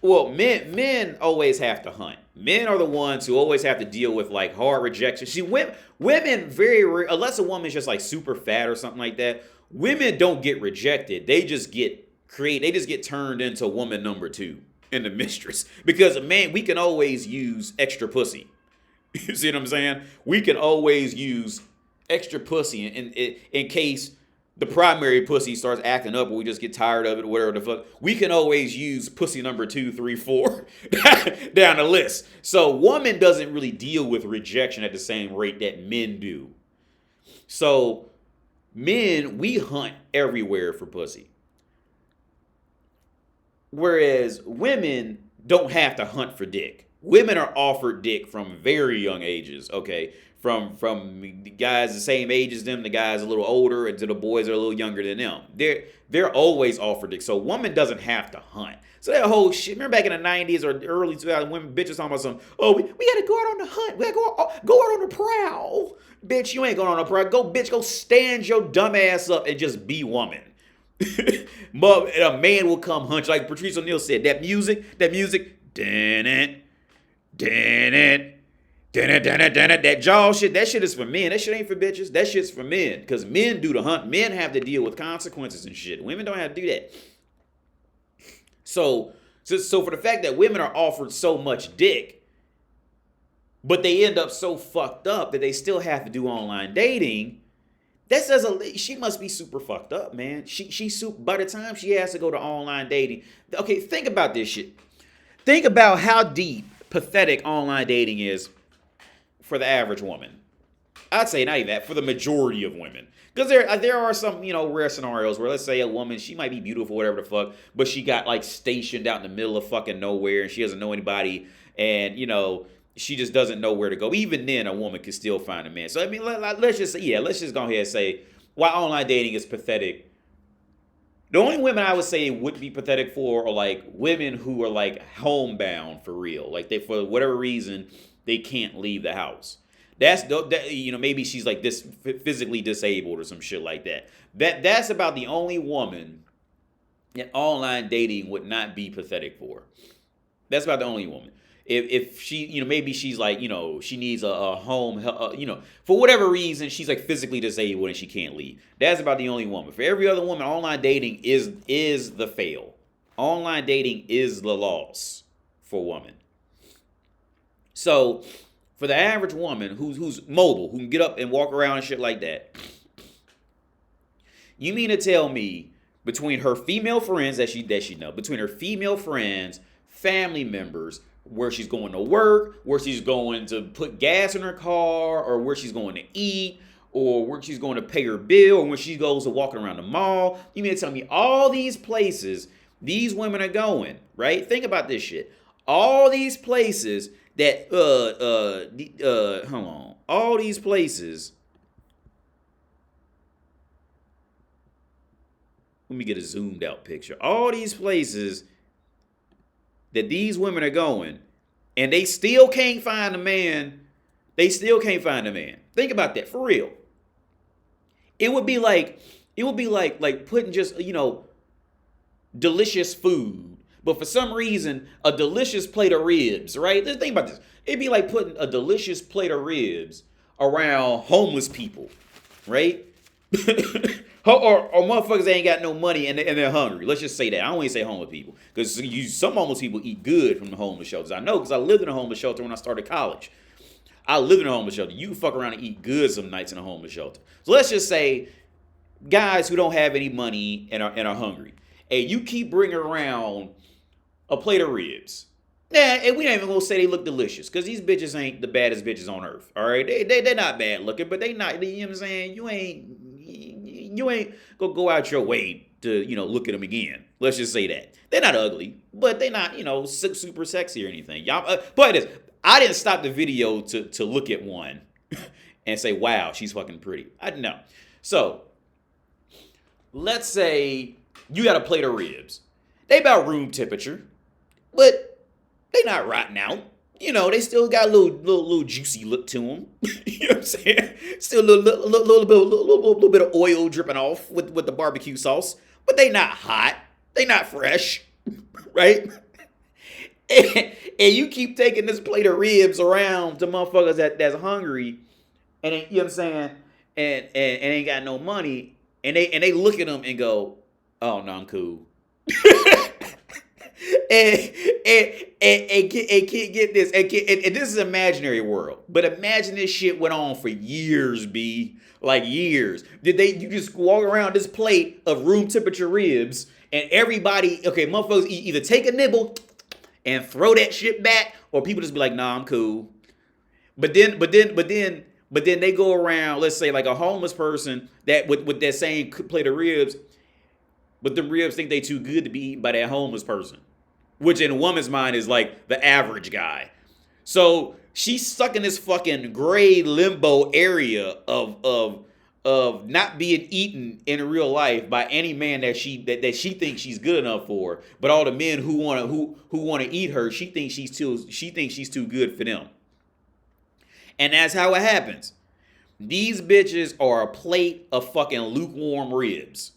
Well, men always have to hunt. Men are the ones who always have to deal with like hard rejection. See, women very rare, unless a woman's just like super fat or something like that, women don't get rejected. They just get turned into woman number 2 in the mistress. Because man, we can always use extra pussy. You see what I'm saying? We can always use extra pussy in case the primary pussy starts acting up, or we just get tired of it, or whatever the fuck. We can always use pussy number 2, 3, 4 down the list. So woman doesn't really deal with rejection at the same rate that men do. So men, we hunt everywhere for pussy. Whereas women don't have to hunt for dick. Women are offered dick from very young ages, okay? from the guys the same age as them, the guys a little older, and to the boys that are a little younger than them. They're always offered dick. So a woman doesn't have to hunt. So that whole shit, remember back in the 90s or early 2000s, women bitches talking about some, oh, we gotta go out on the hunt. We gotta go out on the prowl. Bitch, you ain't going on the prowl. Go stand your dumb ass up and just be woman. A man will come hunt. Like Patrice O'Neal said, that music, that jaw shit, that shit is for men. That shit ain't for bitches. That shit's for men. Because men do the hunt. Men have to deal with consequences and shit. Women don't have to do that. So for the fact that women are offered so much dick, but they end up so fucked up that they still have to do online dating, that says she must be super fucked up, man. By the time she has to go to online dating, okay, think about this shit. Think about how deep pathetic online dating is for the average woman. I'd say not even that, for the majority of women. Because there are some, rare scenarios where, let's say a woman, she might be beautiful, whatever the fuck, but she got like stationed out in the middle of fucking nowhere and she doesn't know anybody, and she just doesn't know where to go. Even then, a woman can still find a man. So I mean, let's just go ahead and say why online dating is pathetic. The only women I would say it would be pathetic for are like women who are like homebound for real, like they, for whatever reason, they can't leave the house. Maybe she's like this physically disabled or some shit like that. That's about the only woman that online dating would not be pathetic for. That's about the only woman. If she, maybe she's like, she needs a home, for whatever reason, she's like physically disabled and she can't leave. That's about the only woman. For every other woman, online dating is the fail. Online dating is the loss for women. So for the average woman who's mobile, who can get up and walk around and shit like that, you mean to tell me between her female friends that she know, between her female friends, family members, where she's going to work, where she's going to put gas in her car, or where she's going to eat, or where she's going to pay her bill, or when she goes to walking around the mall, you mean to tell me all these places these women are going, right? Think about this shit. All these places that hold on. All these places. Let me get a zoomed out picture. All these places that these women are going, and they still can't find a man. They still can't find a man. Think about that for real. It would be like putting just, delicious food, but for some reason, a delicious plate of ribs, right? Think about this. It'd be like putting a delicious plate of ribs around homeless people, right? or motherfuckers that ain't got no money and they're hungry. Let's just say that. I don't even say homeless people, because some homeless people eat good from the homeless shelters. I know, because I lived in a homeless shelter when I started college. I lived in a homeless shelter. You can fuck around and eat good some nights in a homeless shelter. So let's just say guys who don't have any money and are hungry, and you keep bringing around a plate of ribs. Nah, and we ain't even gonna say they look delicious, because these bitches ain't the baddest bitches on earth. All right, they're not bad looking, but they not. You know what I'm saying? You ain't gonna go out your way to look at them again. Let's just say that they're not ugly, but they're not super sexy or anything. Y'all, but it is. I didn't stop the video to look at one and say, wow, she's fucking pretty. I didn't know. So let's say you got a plate of ribs. They about room temperature, but they not rotten out. They still got a little juicy look to them. You know what I'm saying? Still a little bit of oil dripping off with the barbecue sauce, but they not hot. They not fresh, right? And you keep taking this plate of ribs around to motherfuckers that's hungry, and you know what I'm saying, and ain't got no money, and they look at them and go, "Oh no, I'm cool." and get this, and this is an imaginary world, but imagine this shit went on for years, like years. You just walk around this plate of room temperature ribs, and everybody, motherfuckers either take a nibble and throw that shit back, or people just be like, nah, I'm cool. But then they go around, let's say like a homeless person that with that same plate of ribs, but the ribs think they too good to be eaten by that homeless person, which in a woman's mind is like the average guy. So she's stuck in this fucking gray limbo area of not being eaten in real life by any man that she thinks she's good enough for. But all the men who wanna eat her, she thinks she's too good for them. And that's how it happens. These bitches are a plate of fucking lukewarm ribs.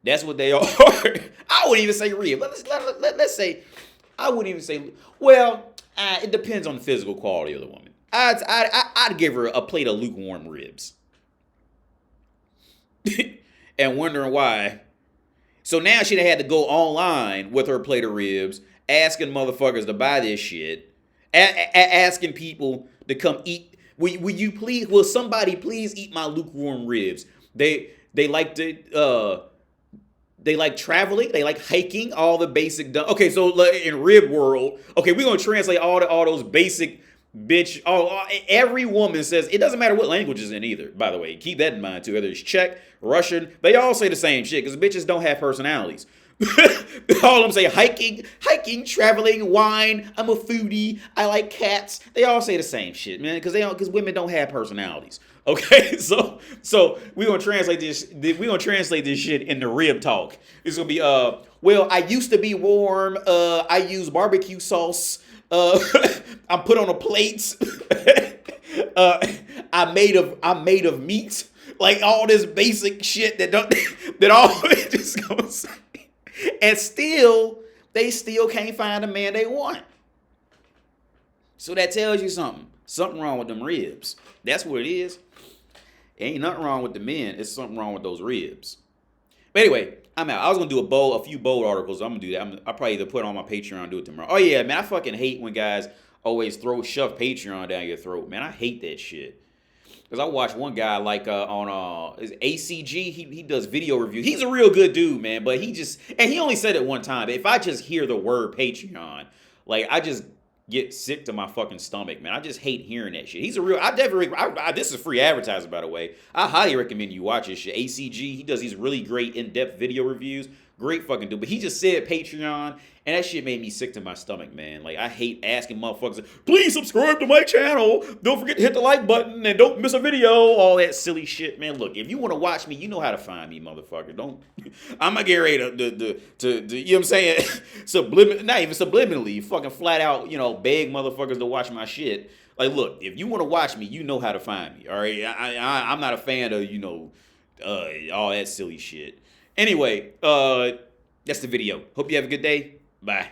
That's what they are. I wouldn't even say rib. Let's say, I wouldn't even say, well, it depends on the physical quality of the woman. I'd give her a plate of lukewarm ribs. And wondering why. So now she'd have had to go online with her plate of ribs, asking motherfuckers to buy this shit, asking people to come eat. Will somebody please eat my lukewarm ribs? They like traveling, they like hiking, all the basic okay, so in rib world, okay, we're gonna translate all those basic bitch. Every woman says, it doesn't matter what language is in either, by the way. Keep that in mind too. Whether it's Czech, Russian, they all say the same shit because bitches don't have personalities. All of them say hiking, traveling, wine. I'm a foodie. I like cats. They all say the same shit, man, because women don't have personalities. Okay, so we're gonna translate this. We're gonna translate this shit into rib talk. It's gonna be well, I used to be warm. I use barbecue sauce. I'm put on a plate. I'm made of meat. Like all this basic shit that all just gonna say. And they still can't find a man they want. So that tells you something. Something wrong with them ribs. That's what it is. Ain't nothing wrong with the men. It's something wrong with those ribs. But anyway, I'm out. I was gonna do a few bold articles. I'm gonna do that. I'll probably either put it on my Patreon or do it tomorrow. Oh yeah, man, I fucking hate when guys always shove Patreon down your throat, man. I hate that shit. Because I watched one guy on is ACG. He does video reviews. He's a real good dude, man. But he only said it one time. If I just hear the word Patreon, like I just get sick to my fucking stomach, man. I just hate hearing that shit. He's a real. This is free advertising, by the way. I highly recommend you watch his shit. ACG. He does these really great in-depth video reviews. Great fucking dude. But he just said Patreon, and that shit made me sick to my stomach, man. Like, I hate asking motherfuckers, please subscribe to my channel. Don't forget to hit the like button, and don't miss a video. All that silly shit, man. Look, if you want to watch me, you know how to find me, motherfucker. I'm not getting ready to you know what I'm saying? Not even subliminally, fucking flat out, beg motherfuckers to watch my shit. Like, look, if you want to watch me, you know how to find me, all right? I'm not a fan of, all that silly shit. Anyway, that's the video. Hope you have a good day. Bye.